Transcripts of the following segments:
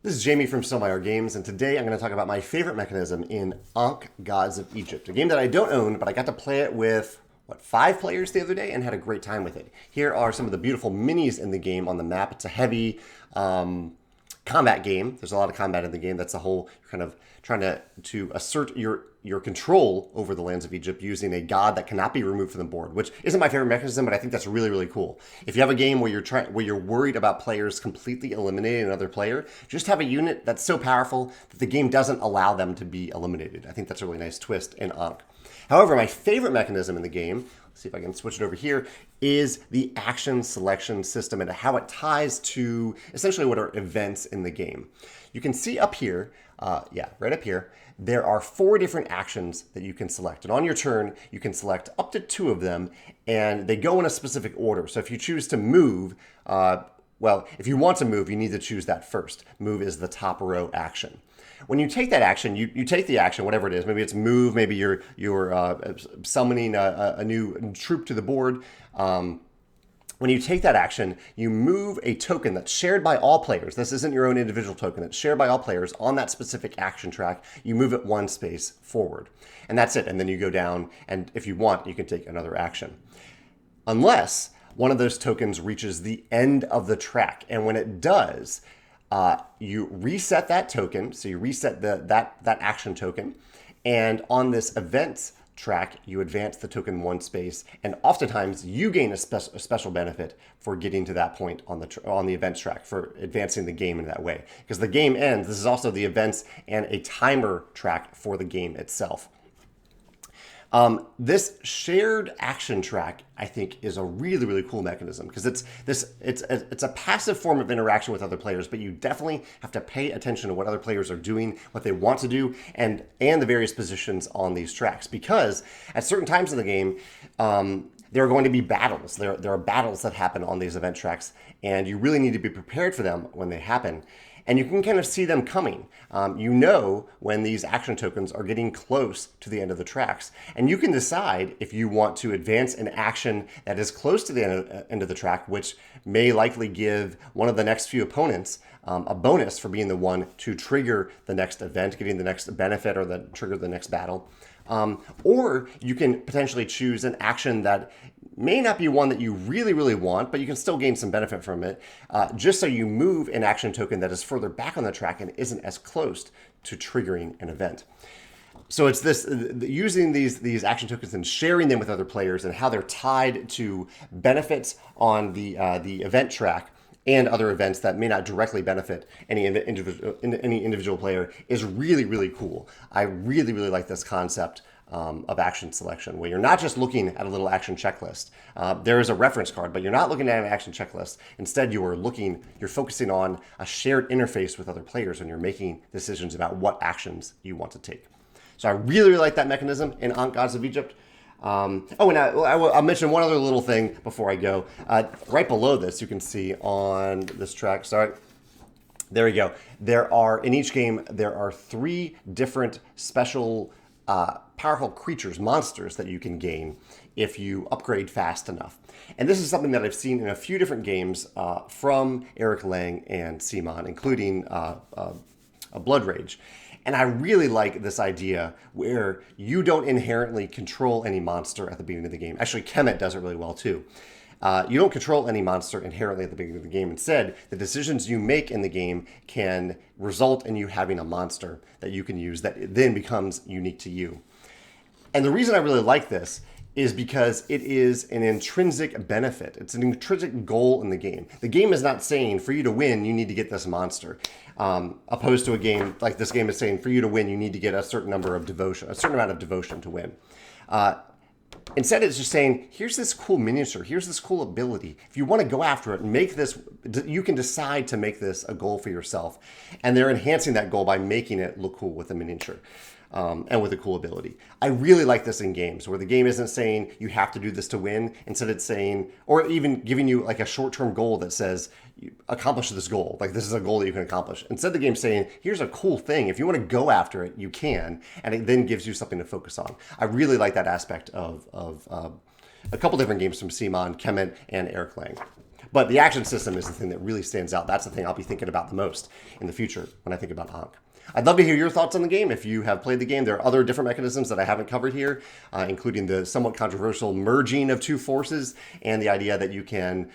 This is Jamey from Games, and today I'm going to talk about my favorite mechanism in Ankh, Gods of Egypt, a game that I don't own, but I got to play it with, 5 players the other day and had a great time with it. Here are some of the beautiful minis in the game on the map. It's a heavy combat game. There's a lot of combat in the game. That's the whole kind of trying to assert your control over the lands of Egypt using a god that cannot be removed from the board, which isn't my favorite mechanism, but I think that's really, really cool. If you have a game where you're worried about players completely eliminating another player, just have a unit that's so powerful that the game doesn't allow them to be eliminated. I think that's a really nice twist in Ankh. However, my favorite mechanism in the game, let's see if I can switch it over here, is the action selection system and how it ties to essentially what are events in the game. You can see up here, right up here, there are 4 different actions that you can select. And on your turn, you can select up to 2 of them, and they go in a specific order. So if you choose to move, if you want to move, you need to choose that first. Move is the top row action. When you take that action, you take the action, whatever it is. Maybe it's move. Maybe you're summoning a new troop to the board. When you take that action, you move a token that's shared by all players. This isn't your own individual token. It's shared by all players on that specific action track. You move it 1 space forward. And that's it. And then you go down, and if you want, you can take another action. Unless one of those tokens reaches the end of the track. And when it does, you reset that token. So you reset that action token. And on this events track, you advance the token 1 space, and oftentimes you gain a special benefit for getting to that point on the events track, for advancing the game in that way. Because the game ends, this is also the events and a timer track for the game itself. This shared action track, I think, is a really, really cool mechanism because it's a passive form of interaction with other players, but you definitely have to pay attention to what other players are doing, what they want to do, and the various positions on these tracks. Because at certain times in the game, there are going to be battles. There are battles that happen on these event tracks, and you really need to be prepared for them when they happen. And you can kind of see them coming. You know when these action tokens are getting close to the end of the tracks. And you can decide if you want to advance an action that is close to the end of the track, which may likely give one of the next few opponents a bonus for being the one to trigger the next event, getting the next benefit or trigger the next battle. Or you can potentially choose an action that may not be one that you really, really want, but you can still gain some benefit from it, just so you move an action token that is further back on the track and isn't as close to triggering an event. So it's this using these action tokens and sharing them with other players and how they're tied to benefits on the event track and other events that may not directly benefit any individual player is really, really cool. I really, really like this concept of action selection, where you're not just looking at a little action checklist. There is a reference card, but you're not looking at an action checklist. Instead, you're focusing on a shared interface with other players when you're making decisions about what actions you want to take. So I really, really like that mechanism in Ankh, Gods of Egypt. I'll mention one other little thing before I go. Right below this, you can see on this track, there we go. In each game, there are 3 different special powerful creatures, monsters that you can gain if you upgrade fast enough. And this is something that I've seen in a few different games from Eric Lang and Simon, including a Blood Rage. And I really like this idea where you don't inherently control any monster at the beginning of the game. Actually, Kemet does it really well too. You don't control any monster inherently at the beginning of the game. Instead, the decisions you make in the game can result in you having a monster that you can use that then becomes unique to you. And the reason I really like this is because it is an intrinsic benefit. It's an intrinsic goal in the game. The game is not saying, for you to win, you need to get this monster. Opposed to a game like this game is saying, for you to win, you need to get a certain amount of devotion to win. Instead, it's just saying, here's this cool miniature, here's this cool ability. If you want to go after it and make this, you can decide to make this a goal for yourself. And they're enhancing that goal by making it look cool with a miniature. And with a cool ability. I really like this in games where the game isn't saying you have to do this to win. Instead, it's saying, or even giving you like a short-term goal that says, accomplish this goal. Like, this is a goal that you can accomplish. Instead, the game's saying, here's a cool thing. If you want to go after it, you can. And it then gives you something to focus on. I really like that aspect of a couple different games from Simon, Kemet, and Eric Lang. But the action system is the thing that really stands out. That's the thing I'll be thinking about the most in the future when I think about Ankh. I'd love to hear your thoughts on the game. If you have played the game, there are other different mechanisms that I haven't covered here, including the somewhat controversial merging of two forces and the idea that you can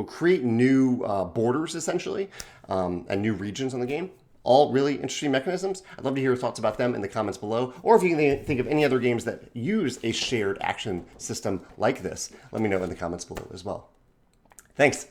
create new borders, essentially, and new regions in the game. All really interesting mechanisms. I'd love to hear your thoughts about them in the comments below. Or if you can think of any other games that use a shared action system like this, let me know in the comments below as well. Thanks.